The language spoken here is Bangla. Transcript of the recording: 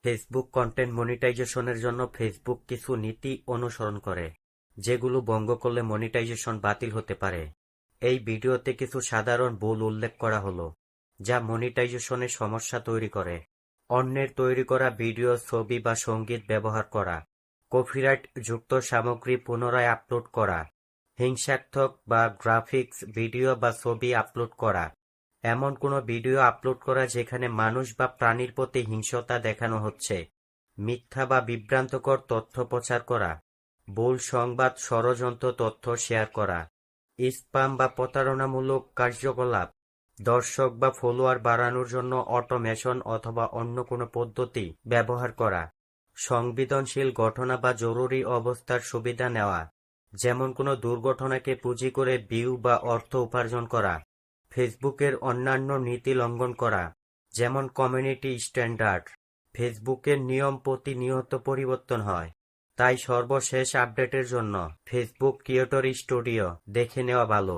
ফেসবুক কন্টেন্ট মনিটাইজেশনের জন্য ফেসবুক কিছু নীতি অনুসরণ করে, যেগুলো ভঙ্গ করলে মনিটাইজেশন বাতিল হতে পারে। এই ভিডিওতে কিছু সাধারণ ভুল উল্লেখ করা হলো, যা মনিটাইজেশনে সমস্যা তৈরি করে। অন্যের তৈরি করা ভিডিও, ছবি বা সঙ্গীত ব্যবহার করা, কপিরাইট যুক্ত সামগ্রী পুনরায় আপলোড করা, হিংসাত্মক বা গ্রাফিক্স ভিডিও বা ছবি আপলোড করা, এমন কোনো ভিডিও আপলোড করা যেখানে মানুষ বা প্রাণীর প্রতি হিংসতা দেখানো হচ্ছে, মিথ্যা বা বিভ্রান্তকর তথ্য প্রচার করা, ভুল সংবাদ, ষড়যন্ত্র তথ্য শেয়ার করা, স্প্যাম বা প্রতারণামূলক কার্যকলাপ, দর্শক বা ফলোয়ার বাড়ানোর জন্য অটোমেশন অথবা অন্য কোনো পদ্ধতি ব্যবহার করা, সংবেদনশীল ঘটনা বা জরুরি অবস্থার সুবিধা নেওয়া, যেমন কোনো দুর্ঘটনাকে পুঁজি করে ভিউ বা অর্থ উপার্জন করা, ফেসবুকের অন্যান্য নীতি লঙ্ঘন করা, যেমন কমিউনিটি স্ট্যান্ডার্ড। ফেসবুকের নিয়ম প্রতিনিয়ত পরিবর্তন হয়, তাই সর্বশেষ আপডেটের জন্য ফেসবুক ক্রিয়েটর স্টুডিও দেখে নেওয়া ভালো।